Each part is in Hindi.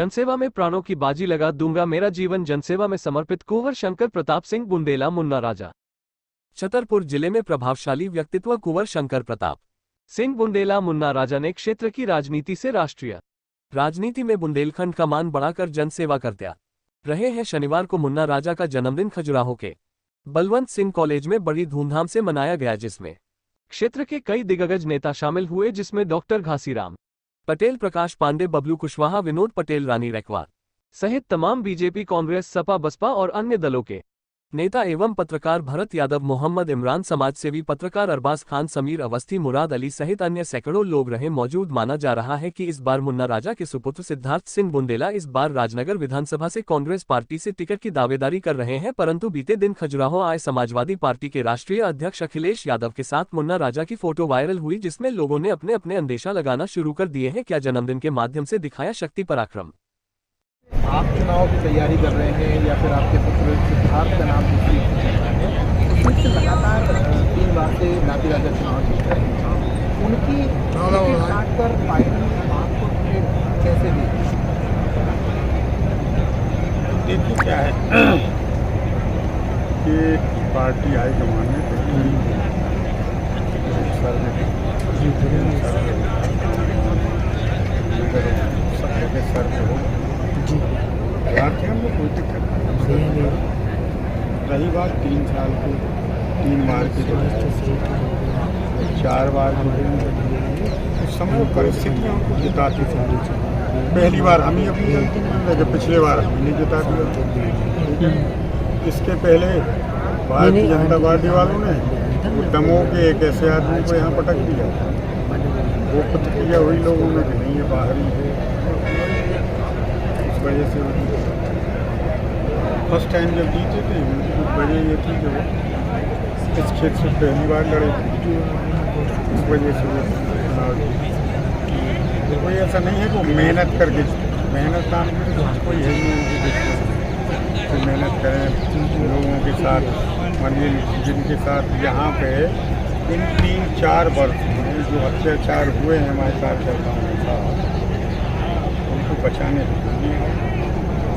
जनसेवा में प्राणों की बाजी लगा दूंगा, मेरा जीवन जनसेवा में समर्पित, कुंवर शंकर प्रताप सिंह बुंदेला मुन्ना राजा। छतरपुर जिले में प्रभावशाली व्यक्तित्व कुंवर शंकर प्रताप सिंह बुंदेला मुन्ना राजा ने क्षेत्र की राजनीति से राष्ट्रीय राजनीति में बुंदेलखंड का मान बढ़ाकर जनसेवा करते रहे हैं। शनिवार को मुन्ना राजा का जन्मदिन खजुराहो के बलवंत सिंह कॉलेज में बड़ी धूमधाम से मनाया गया, जिसमें क्षेत्र के कई दिग्गज नेता शामिल हुए, जिसमें डॉक्टर घासीराम पटेल, प्रकाश पांडे, बबलू कुशवाहा, विनोद पटेल, रानी रैकवार सहित तमाम बीजेपी, कांग्रेस, सपा, बसपा और अन्य दलों के नेता एवं पत्रकार भरत यादव, मोहम्मद इमरान, समाजसेवी पत्रकार अरबाज खान, समीर अवस्थी, मुराद अली सहित अन्य सैकड़ों लोग रहे मौजूद। माना जा रहा है कि इस बार मुन्ना राजा के सुपुत्र सिद्धार्थ सिंह बुंदेला इस बार राजनगर विधानसभा से कांग्रेस पार्टी से टिकट की दावेदारी कर रहे हैं, परंतु बीते दिन खजुराहो आए समाजवादी पार्टी के राष्ट्रीय अध्यक्ष अखिलेश यादव के साथ मुन्ना राजा की फोटो वायरल हुई, जिसमें लोगों ने अपने अपने अंदेशा लगाना शुरू कर दिए हैं। क्या जन्मदिन के माध्यम से दिखाया शक्ति पराक्रम? आप चुनाव की तैयारी कर रहे हैं या फिर आपके पुत्र सिद्धार्थ का नाम उसमें से लगातार 3 बार से नाती राजा चुनाव जीत रहे हैं, उनकी काटकर पार्टी आपको कैसे दी? देखिए क्या है कि पार्टी हाईकमान ने सर पे हो हम लोग कोई दिक्कत नहीं। रही बात 3 साल की 3 बार की 4 बार उस समय परिस्थितियाँ को जिताती थी। पहली बार हम ही अपनी लेकिन पिछले बार हम नहीं जिता दिया। इसके पहले भारतीय जनता पार्टी वालों ने दमोह के एक ऐसे आदमी को यहाँ पटक दिया, वो प्रतिक्रिया हुई लोगों ने कि नहीं ये बाहरी है, इस वजह से फर्स्ट टाइम जब जीते थे उनकी वजह ये थी कि वो इस क्षेत्र से पहली बार लड़े थे, इस वजह से वो चुनाव जीते। कोई ऐसा नहीं है कि मेहनत करके मेहनत नाम की कोई है नहीं कि मेहनत करें लोगों के साथ। मानिए जिनके साथ यहाँ पे इन 3-4 वर्ष में जो अत्याचार हुए हैं हमारे कार्यकर्ताओं के साथ, उनको बचाने के लिए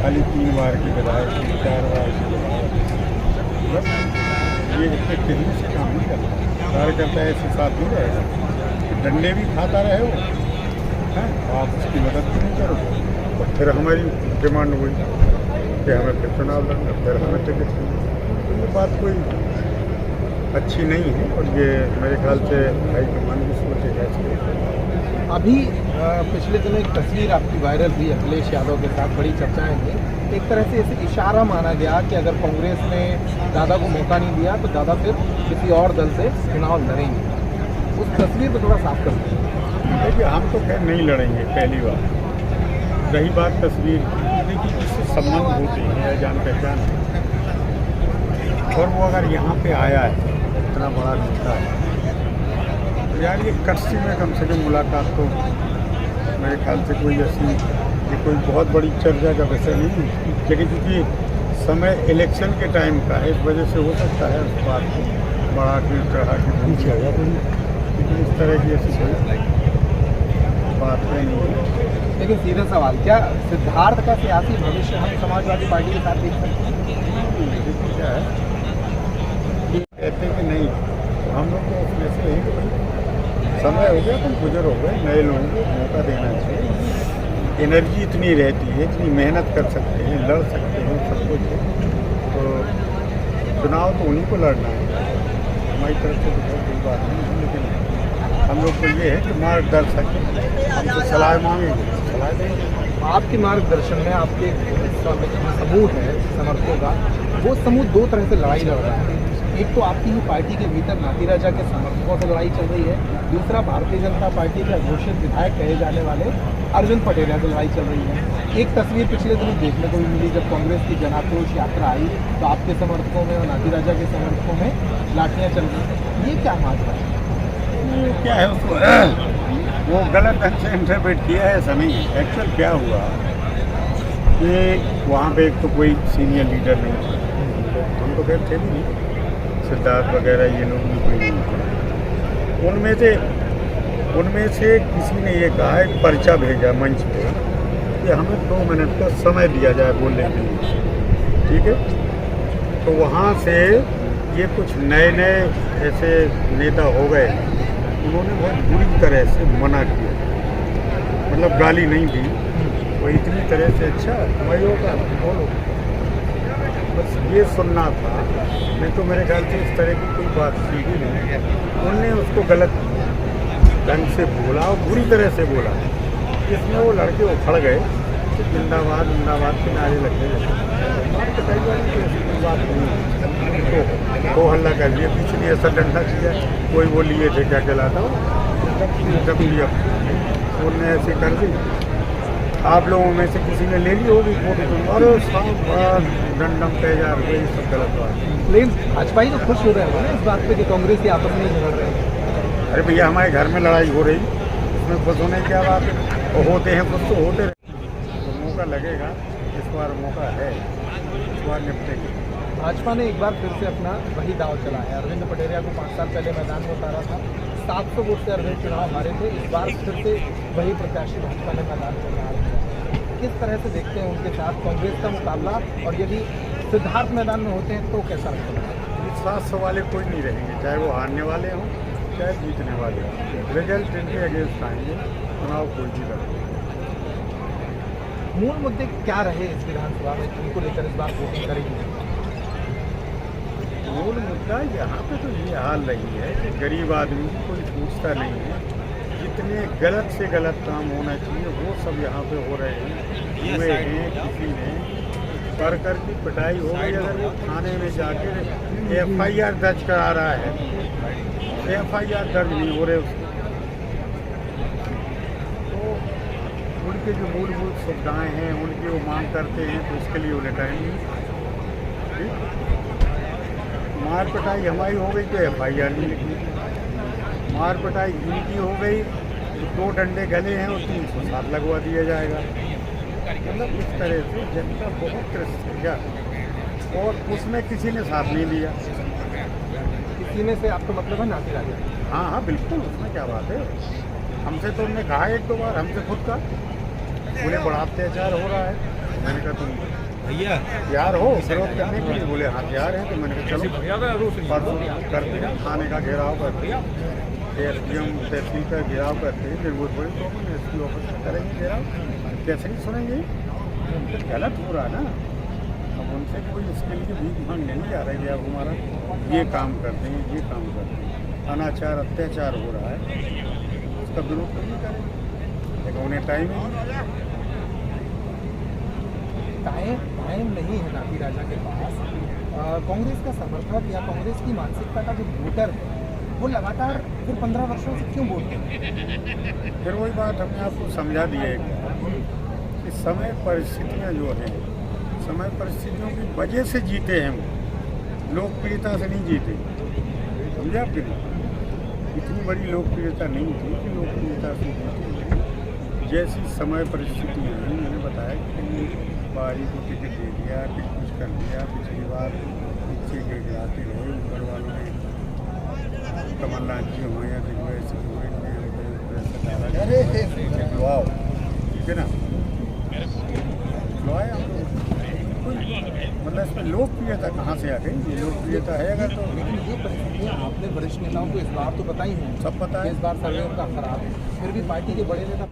खाली 3 बार की विधायक 4 बार की विधायक बस ये इतने तेजी से काम नहीं करता। कार्यकर्ता ऐसे साथ नहीं रहेगा, डंडे भी खाता रहे हो हैं, आप उसकी मदद भी नहीं करो। और फिर हमारी डिमांड हुई कि हमें फिर चुनाव लड़ना, फिर हमें टिकट चाहिए। तो ये बात कोई अच्छी नहीं है और ये मेरे ख्याल से हाईकमान भी सोचेगा इसके। अभी पिछले दिनों एक तस्वीर आपकी वायरल हुई अखिलेश यादव के साथ, बड़ी चर्चाएं हुई। एक तरह से ऐसे इशारा माना गया कि अगर कांग्रेस ने दादा को मौका नहीं दिया तो दादा फिर किसी और दल से चुनाव लड़ेंगे। उस तस्वीर को थोड़ा साफ कर दें। देखिए हम तो खैर नहीं लड़ेंगे पहली बार। रही बात तस्वीर, देखिए इससे संबंध होते हैं जान पहचान, और वो अगर यहाँ पे आया है इतना बड़ा नेता है तो यार ये कस्सी में कम से कम मुलाकात तो मेरे ख्याल से कोई ऐसी ये कोई बहुत बड़ी चर्चा का विषय नहीं है। लेकिन क्योंकि समय इलेक्शन के टाइम का है, इस वजह से हो सकता है उस बात को बढ़ा के चढ़ा के पहुँच गया, लेकिन इस तरह की ऐसी कोई बात है नहीं। लेकिन सीधा सवाल, क्या सिद्धार्थ का सियासी भविष्य हम समाजवादी पार्टी के साथ देख सकते हैं? क्या है कहते कि नहीं, तो हम लोग को उसमें से यही कि भाई समय हो गया, तुम गुजर हो गए, नए लोगों को मौका देना चाहिए। एनर्जी इतनी रहती है, इतनी मेहनत कर सकते हैं, लड़ सकते हैं, सब कुछ है। तो चुनाव तो उन्हीं को लड़ना है, हमारी तरफ से तो बहुत बड़ी बात नहीं है। लेकिन हम लोग को ये है कि मार्गदर्शक हमसे सलाह मांगेंगे, सलाह देंगे। आपके मार्गदर्शन में आपके समूह है समर्थकों का, वो समूह 2 तरह से लड़ाई लड़ रहा है। एक तो आपकी ही पार्टी के भीतर नाती राजा के समर्थकों से लड़ाई चल रही है, दूसरा भारतीय जनता पार्टी के घोषित विधायक कहे जाने वाले अर्जुन पटेल से लड़ाई चल रही है। एक तस्वीर पिछले दिनों देखने को भी मिली, जब कांग्रेस की जनाक्रोश यात्रा आई तो आपके समर्थकों में और नाती राजा के समर्थकों में लाठियाँ चल रही। ये क्या मामला है? क्या है उसको वो गलत ढंग से इंटरप्रेट किया है, ऐसा नहीं है। एक्चुअल क्या हुआ कि वहाँ पे एक तो कोई सीनियर लीडर नहीं था, हम तो खैर थे भी नहीं, सिद्धार्थ वगैरह ये लोग भी कोई नहीं थे। उनमें से किसी ने ये कहा, एक पर्चा भेजा मंच पे कि हमें 2 मिनट का समय दिया जाए बोलने के लिए, ठीक है। तो वहाँ से ये कुछ नए नए ऐसे नेता हो गए, उन्होंने बहुत बुरी तरह से मना किया, मतलब गाली नहीं दी, वो इतनी तरह से अच्छा मैं होगा बोलो, बस ये सुनना था, नहीं तो मेरे ख्याल से इस तरह की कोई बात थी ही नहीं। उनने उसको गलत ढंग से बोला और बुरी तरह से बोला, इसमें वो लड़के उखड़ गए, जिंदाबाद जिंदाबाद के नारे लग गए। बात नहीं तो हल्ला कर दिया, पीछे नहीं ऐसा डंडा किया, कोई वो लिए थे क्या कहलाता हो, जब लिया उनने ऐसे कर दी। आप लोगों में से किसी ने ले ली होगी फोटो, तो अरे साहब डंडम तैयार हुए, सब गलत बात। लेकिन भाजपा ही तो खुश हो रहे हैं ना इस बात पे कि कांग्रेस ही आपस में ही झगड़ रहे हैं। अरे भैया हमारे घर में लड़ाई हो रही, इसमें खुश होने की क्या बात है, और होते हैं खुश तो होते रहे, तो मौका लगेगा, इस बार मौका है, इस बार निपटेगी। भाजपा ने एक बार फिर से अपना वही दाव चलाया, अरविंद पटेरिया को 5 साल पहले मैदान में उतारा था, 700 वोट से अरविंद चुनाव हारे थे, इस बार फिर से वही प्रत्याशी भाजपा ने मैदान में उतारा है। किस तरह से देखते हैं उनके साथ कांग्रेस का मुकाबला, और यदि सिद्धार्थ मैदान में होते हैं तो कैसा लगता है? 700 वाले कोई नहीं रहेंगे, चाहे वो हारने वाले हों चाहे जीतने वाले हों, रिजल्ट इनके अगेंस्ट आएंगे, चुनाव कोई भी लड़े। मूल मुद्दे क्या रहे इस विधानसभा में, इनको लेकर इस बार वोटिंग करेगी? मूल मुद्दा यहाँ पे तो ये हाल रही है कि गरीब आदमी को कोई पूछता नहीं है, जितने गलत से गलत काम होना चाहिए वो सब यहाँ पे हो रहे हैं, हुए हैं। किसी ने कर कर की पिटाई हो गई, अगर वो थाने में जाके FIR दर्ज करा रहा है, FIR दर्ज नहीं हो रहे उसको, तो उनके जो मूलभूत सुविधाएँ हैं उनकी वो मांग करते हैं, तो उसके लिए उन्हें टाइम नहीं। मार पिटाई हमारी हो गई तो FIR नहीं लिखी, मार पिटाई इनकी हो गई तो 2 डंडे गले हैं और 307 लगवा दिया जाएगा। मतलब इस तरह से जनता बहुत त्रस्त है, और उसमें किसी ने साथ नहीं लिया। किसी में से आपको मतलब है नाती राजा? हाँ हाँ बिल्कुल, उसमें क्या बात है, हमसे तो उन्होंने कहा 1-2 बार, हमसे खुद का बोले बड़ा अत्याचार हो रहा है, मैंने कहा तुम भैया तैयार हो विरोध करने के लिए, बोले हाँ तैयार है, तो मैंने कहा चलो परसों करते हैं, थाने का घेराव करते हैं, SDM तहसील का घेराव करते हैं, जरूरत पड़ी तो अपन SP ऑफिस में करेंगे घेराव, कैसे नहीं सुनेंगे, गलत हो रहा है ना। अब उनसे कोई इसके लिए भीख मांग नहीं जा रही है, अब हमारा ये काम करते हैं, ये काम करते हैं, अनाचार अत्याचार हो रहा है, उसका विरोध तो नहीं करेंगे, लेकिन उन्हें टाइम ही टाइम नहीं है नाती राजा के पास। कांग्रेस का समर्थक या कांग्रेस की मानसिकता का जो वोटर है वो लगातार फिर 15 वर्षों से क्यों वोट करते? फिर वही बात हमने आपको समझा दी है कि समय परिस्थितियाँ जो हैं, समय परिस्थितियों की वजह से जीते हैं वो, लोकप्रियता से नहीं जीते, समझा आपके लिए इतनी बड़ी लोकप्रियता नहीं थी कि लोकप्रियता से जीते, जैसी समय परिस्थितियाँ हैं। मैंने बताया कि पारी को टिकट दे दिया, फिर कुछ कर दिया, पिछली बार पीछे के गिराते रहे, ऊपर वालों ने कमलनाथ जी हुए या दिग्विजय सिंह हुए, खिलवाओ, ठीक है ना, खिलवाए हम लोग, मतलब इसमें लोकप्रियता कहाँ से आ गई? ये लोकप्रियता है अगर तो। लेकिन ये परिस्थितियाँ आपने वरिष्ठ नेताओं को इस बार तो बताई हैं, सब पता है, इस बार सर्वे उनका खराब है, फिर भी पार्टी के बड़े नेता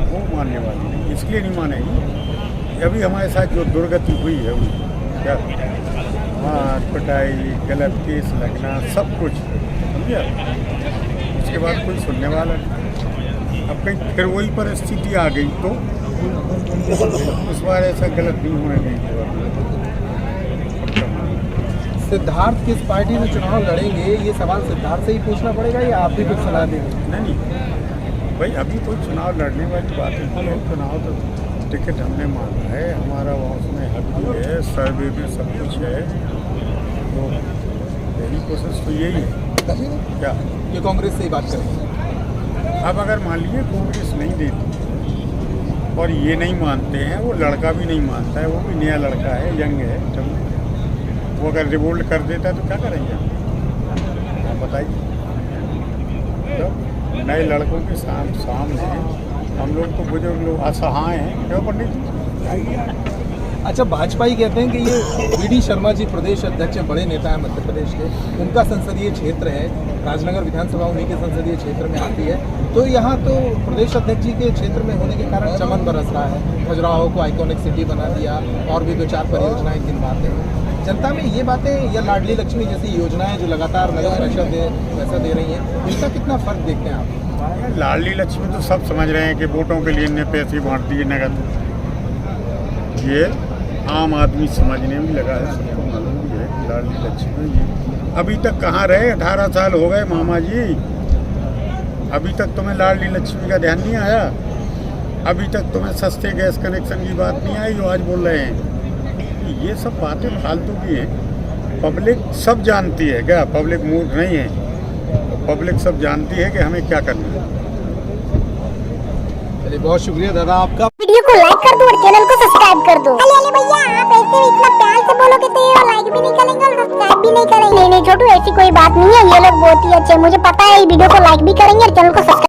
वो मानने वाले नहीं, इसलिए नहीं मानेंगे। अभी हमारे साथ जो दुर्गति हुई है उनकी, क्या मार पिटाई, गलत केस लगना, सब कुछ समझिए, उसके बाद कोई सुनने वाला नहीं। अब कहीं फिर वही परिस्थिति आ गई तो इस बार ऐसा गलत नहीं होने देंगे। सिद्धार्थ किस पार्टी में चुनाव लड़ेंगे, ये सवाल सिद्धार्थ से ही पूछना पड़ेगा या आप भी कुछ सलाह देंगे? नहीं भाई, अभी कोई चुनाव लड़ने वाली बात नहीं है, चुनाव तो टिकट हमने मांगा है, हमारा वहाँ उसमें हक भी है, सर्वे में सब कुछ है, तो पहली कोशिश तो यही है। क्या ये कांग्रेस से ही बात करेंगे? अब अगर मान लीजिए कांग्रेस नहीं देती और ये नहीं मानते हैं, वो लड़का भी नहीं मानता है, वो भी नया लड़का है, यंग है, वो अगर रिवोल्ट कर देता तो क्या करेंगे आप बताइए? तो नए लड़कों के सामने हम लोग तो बुजुर्ग लोग असहाय हैं, क्यों पंडित जी? अच्छा, भाजपा ही कहते हैं कि ये वी.डी. शर्मा जी प्रदेश अध्यक्ष हैं, बड़े नेता हैं मध्य प्रदेश के, उनका संसदीय क्षेत्र है, राजनगर विधानसभा उन्हीं के संसदीय क्षेत्र में आती है, तो यहाँ तो प्रदेश अध्यक्ष जी के क्षेत्र में होने के कारण चमन बरस रहा है। खजुराहो को आइकॉनिक सिटी बना दिया और भी 2-4 परियोजनाएं गिनवाते हैं। जनता में ये बातें या लाडली लक्ष्मी जैसी योजनाएं जो लगातार नगर परिषद पैसा दे रही हैं, इनका कितना फर्क देखते हैं आप? लाडली लक्ष्मी तो सब समझ रहे हैं कि वोटों के लिए इनने पैसे बांट दिए नगद। ये आम आदमी समझने में लगा है, सबको मालूम भी है कि लाडली लक्ष्मी ये अभी तक कहाँ रहे? 18 साल हो गए मामा जी, अभी तक तुम्हें लाडली लक्ष्मी का ध्यान नहीं आया? अभी तक तुम्हें सस्ते गैस कनेक्शन की बात नहीं आई जो आज बोल रहे हैं? ये सब बातें फालतू की हैं। पब्लिक सब जानती है, क्या पब्लिक मूर्ख नहीं है? पब्लिक सब जानती है कि हमें क्या करना है। चलिए, बहुत शुक्रिया दादा आपका। वीडियो को लाइक कर दो और चैनल को सब्सक्राइब कर दो। अरे भैया, आप ऐसे इतना प्यार से बोलोगे तो ये लाइक भी नहीं करेंगे और सब्सक्राइब भी नहीं करेंगे। नहीं छोटू, ऐसी कोई बात नहीं है, ये लोग बहुत ही अच्छे, मुझे पता है। वीडियो को लाइक भी करेंगे और चैनल को सब्सक्राइब